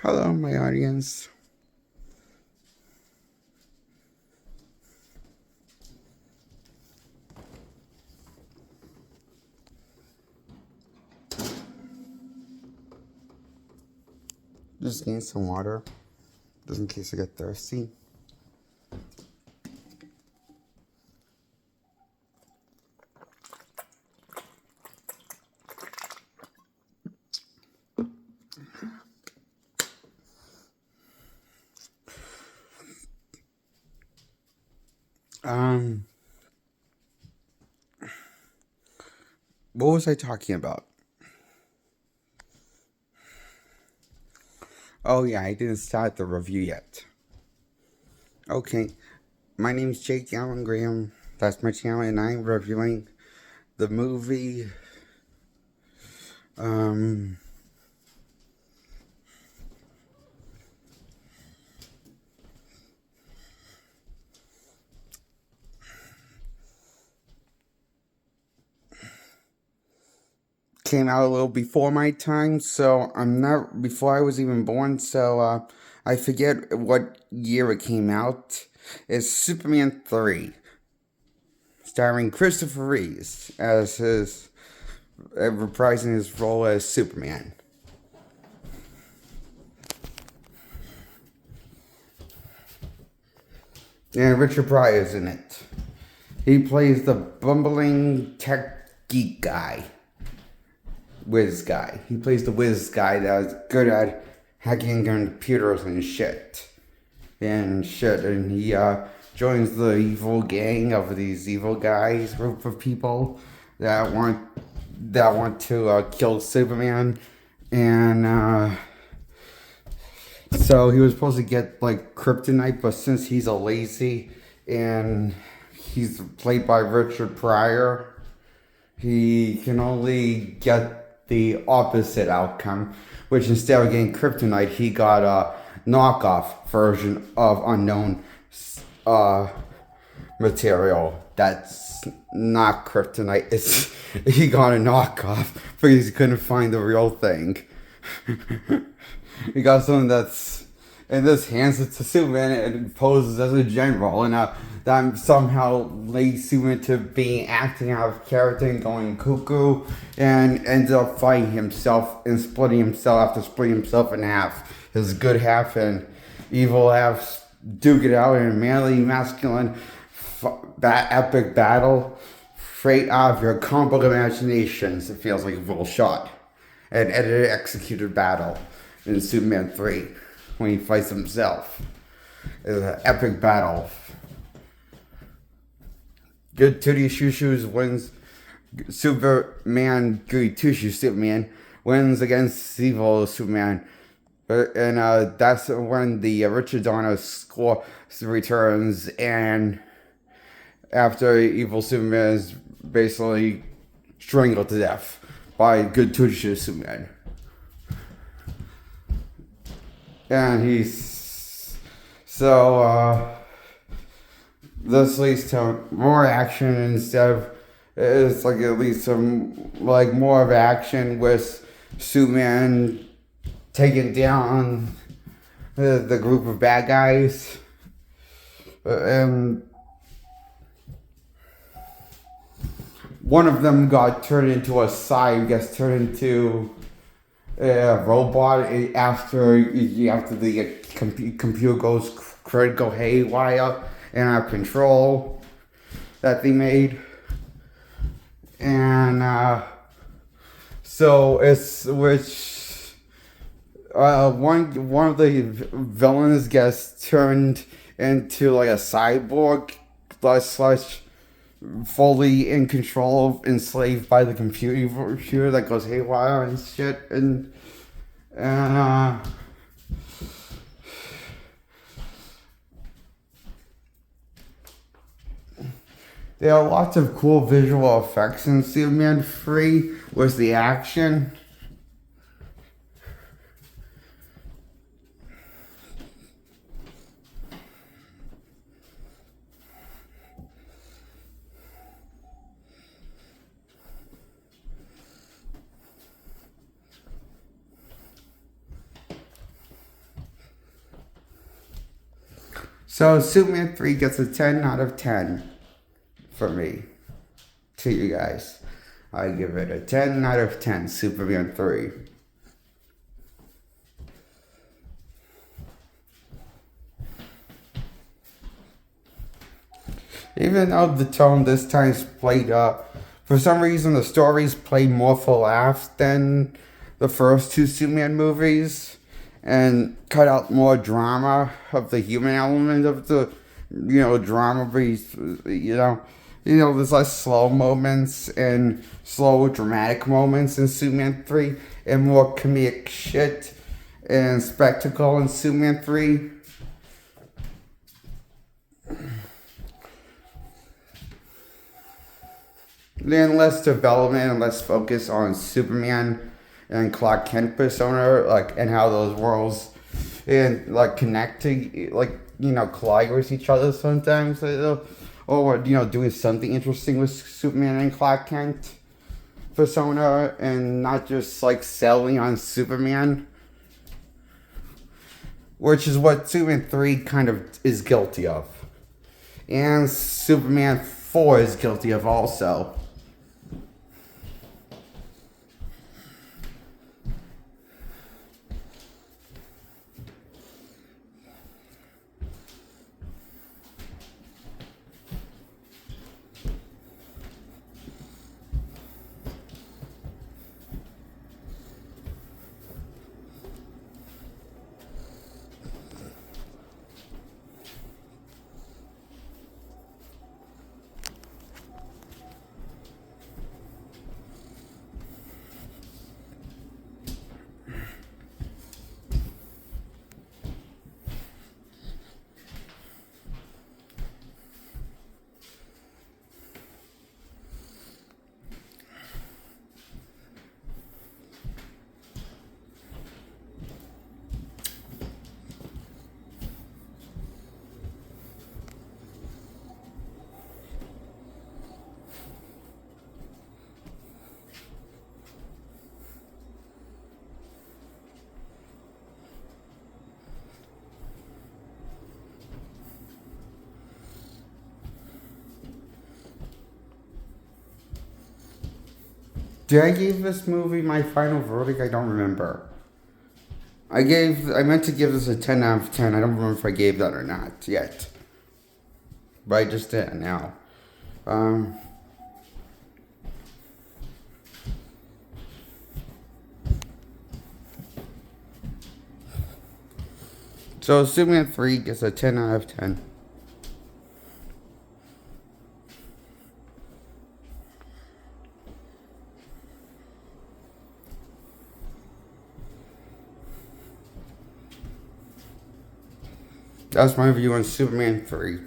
Hello, my audience. Just getting some water, just in case I get thirsty. Um, what was I talking about? Oh yeah, I didn't start the review yet. Okay, my name is Jake Allen Graham. That's my channel, and I'm reviewing the movie. Um, Came out a little before my time, so I'm not before I was even born. So I forget what year it came out. It's Superman 3, starring Christopher Reeves as his reprising his role as Superman. And Richard Pryor's in it. He plays the bumbling tech geek guy. Whiz guy. He plays the whiz guy that's good at hacking computers and shit. And he joins the evil gang of these evil guys, group of people that want to kill Superman. And so he was supposed to get like kryptonite, but since he's a lazy and he's played by Richard Pryor, he can only get the opposite outcome, which instead of getting kryptonite, he got a knockoff version of unknown uh, material that's not kryptonite. It's he got a knockoff because he couldn't find the real thing. He got something that's and this hands it to Superman and poses as a general, and that somehow leads Superman to being acting out of character and going cuckoo, and ends up fighting himself and splitting himself after splitting himself in half. His good half and evil half duke it out in a manly, masculine, epic battle. Straight out of your comic imaginations, it feels like a little shot. An edited, executed battle in Superman 3 when he fights himself. It's an epic battle. Good Tootie Shoo Shoes wins. Goody Two Shoes Superman wins against evil Superman. And that's when the Richard Donner score returns, and after evil Superman is basically strangled to death by Good Tootie Shoo Superman. And this leads to more action instead of it's like at least some like more of action with Superman taking down the group of bad guys. And one of them got turned into gets turned into a robot after the computer goes critical haywire and out of control that they made. And so it's one of the villains gets turned into like a cyborg slash fully in control, enslaved by the computer that goes haywire and shit, and there are lots of cool visual effects in Superman 3 with the action. So Superman 3 gets a 10 out of 10 for me. To you guys. I give it a 10 out of 10, Superman 3. Even though the tone this time's played for some reason the stories play more for laughs than the first two Superman movies, and cut out more drama of the human element of the, drama. There's less slow moments and slow dramatic moments in Superman 3, and more comedic shit and spectacle in Superman 3. Then less development and less focus on Superman and Clark Kent persona, and how those worlds and connect to collide with each other sometimes, or doing something interesting with Superman and Clark Kent persona, and not just selling on Superman, which is what Superman 3 kind of is guilty of, and Superman 4 is guilty of also. Did I give this movie my final verdict? I don't remember. I meant to give this a 10 out of 10. I don't remember if I gave that or not yet. But I just did now. So Superman 3 gets a 10 out of 10. That's my review on Superman 3.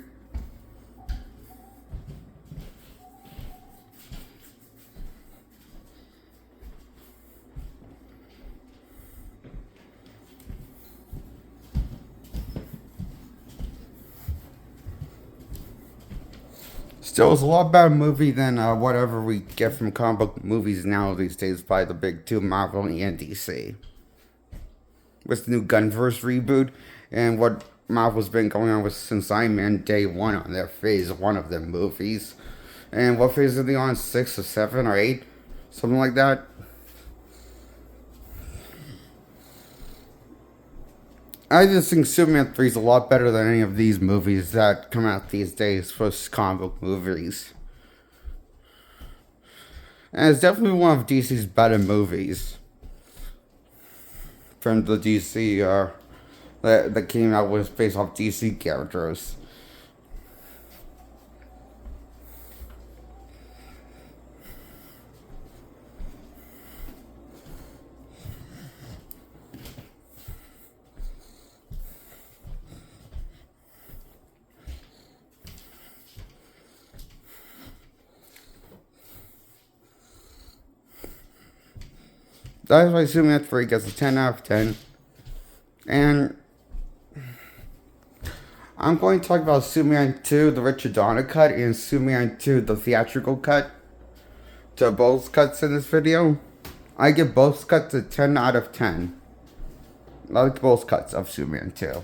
Still, it's a lot better movie than whatever we get from comic book movies now these days by the big two, Marvel and DC. With the new Gunverse reboot and what Marvel's been going on with since Iron Man Day 1 on their phase 1 of their movies. And what phase are they on? 6 or 7 or 8? Something like that. I just think Superman 3 is a lot better than any of these movies that come out these days for comic book movies. And it's definitely one of DC's better movies. From the DC, that came out with based off DC characters. That's why Superman 3 gets a 10 out of 10. And I'm going to talk about Superman 2, the Richard Donner cut, and Superman 2, the theatrical cut. To both cuts in this video. I give both cuts a 10 out of 10. I like both cuts of Superman 2.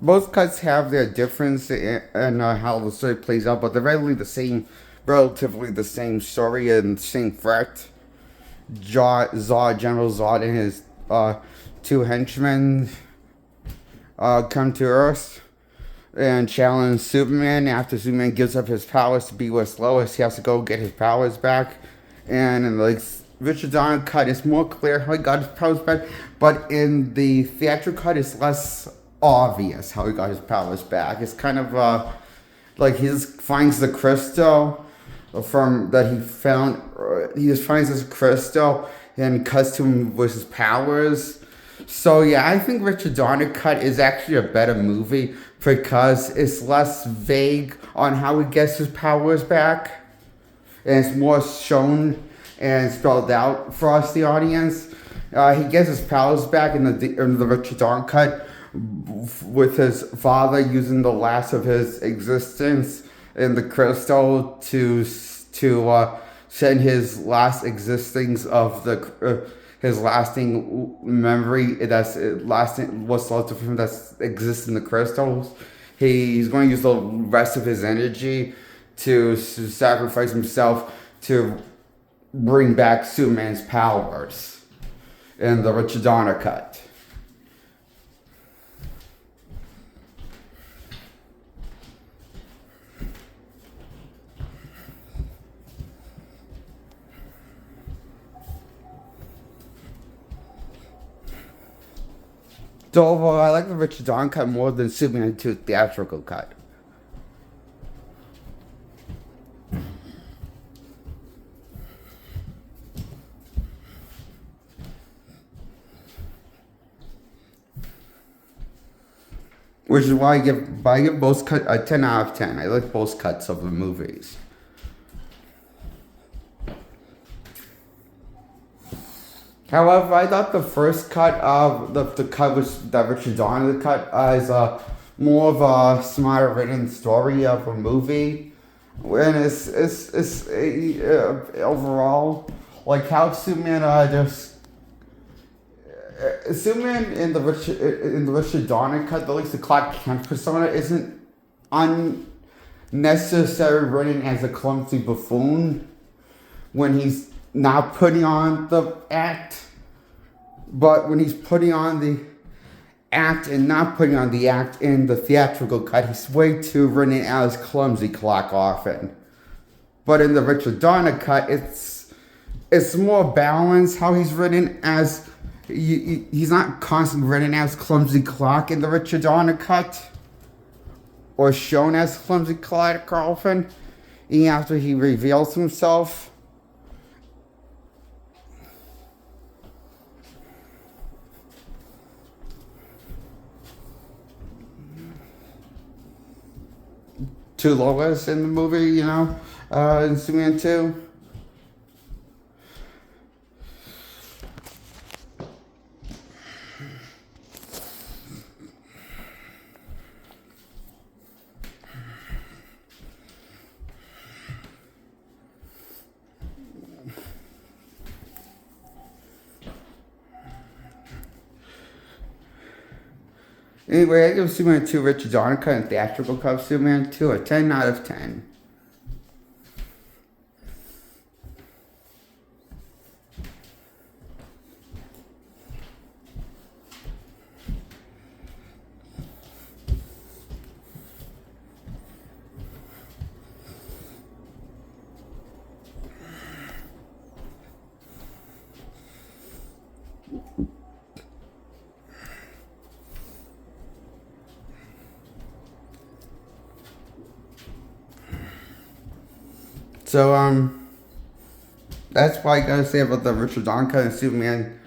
both cuts have their difference in how the story plays out, but they're relatively the same story and same threat. General Zod and his two henchmen come to Earth and challenge Superman. After Superman gives up his powers to be with Lois, he has to go get his powers back. And in the Richard Donner cut, it's more clear how he got his powers back, but in the theatrical cut, it's less obvious how he got his powers back. It's kind of like he just finds the crystal from that he found. He just finds this crystal and cuts to him with his powers. So yeah, I think Richard Donner cut is actually a better movie because it's less vague on how he gets his powers back, and it's more shown and spelled out for us, the audience. He gets his powers back in the Richard Donner cut with his father using the last of his existence in the crystal to send his last existence of his lasting memory that's lasting what's left of him that exists in the crystals. He's going to use the rest of his energy to sacrifice himself to bring back Superman's powers in the Richard Donner cut. So overall, I like the Richard Donner cut more than Superman 2 theatrical cut. Which is why I give both cut a 10 out of 10. I like both cuts of the movies. However, I thought the first cut of the cut was that Richard Donner cut is more of a smarter written story of a movie, and it's overall like how Superman Superman in the Richard Donner cut, at least the Clark Kent persona isn't unnecessary written as a clumsy buffoon when he's not putting on the act, but when he's putting on the act and not putting on the act in the theatrical cut, he's way too written as clumsy Clark often. But in the Richard Donner cut, it's more balanced how he's written as he's not constantly written as clumsy Clark in the Richard Donner cut, or shown as clumsy Clark often, even after he reveals himself. To Lois in the movie, in Superman 2. Anyway, I give Superman 2 Richard Donner cut and theatrical cut of Superman 2 a 10 out of 10. So, that's what I gotta say about the Richard Donner cut and Superman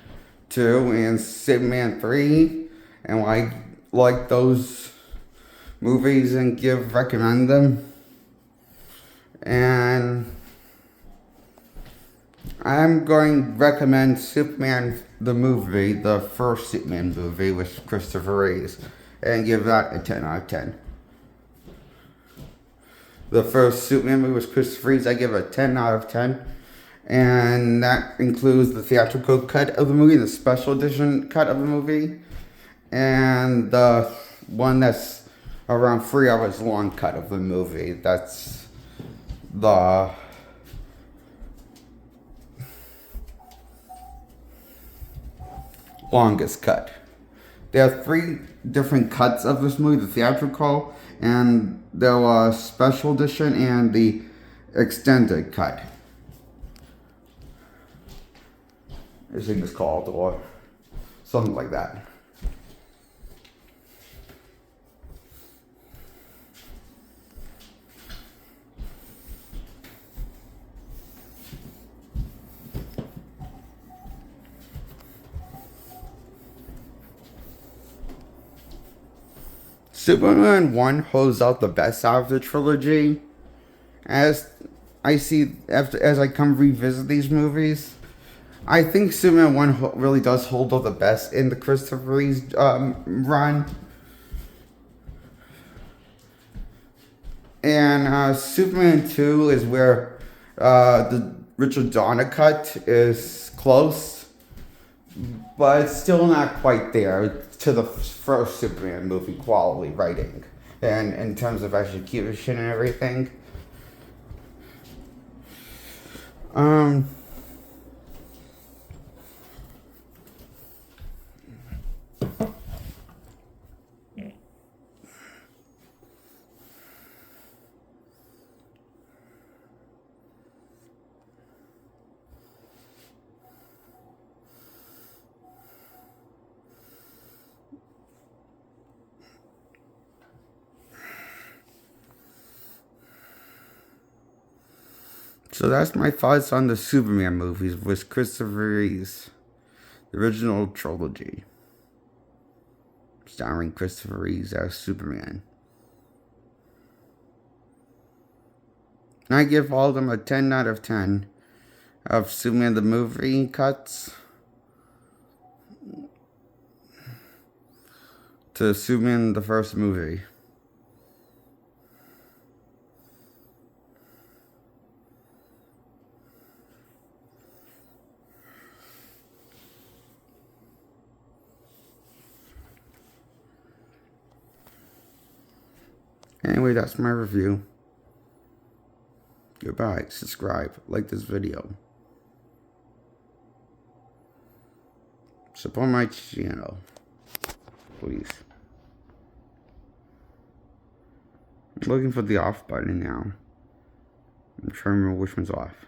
2 and Superman 3, and why I like those movies and recommend them. And I'm going to recommend Superman the movie, the first Superman movie with Christopher Reeves, and give that a 10 out of 10. The first Superman movie was Christopher Reeves. I give it a 10 out of 10. And that includes the theatrical cut of the movie, the special edition cut of the movie, and the one that's around 3 hours long cut of the movie. That's the longest cut. There are 3 different cuts of this movie: the theatrical, and there was special edition, and the extended cut. I think it's called, or something like that. Superman 1 holds out the best out of the trilogy. As I see, as I come revisit these movies, I think Superman 1 really does hold up the best in the Christopher Reeves run. And Superman 2 is where the Richard Donner cut is close, but it's still not quite there to the first Superman movie quality writing and in terms of execution and everything. So that's my thoughts on the Superman movies with Christopher Reeves, the original trilogy, starring Christopher Reeves as Superman. I give all of them a 10 out of 10 of Superman the movie cuts to Superman the first movie. Anyway, that's my review. Goodbye. Subscribe. Like this video. Support my channel. Please. I'm looking for the off button now. I'm trying to remember which one's off.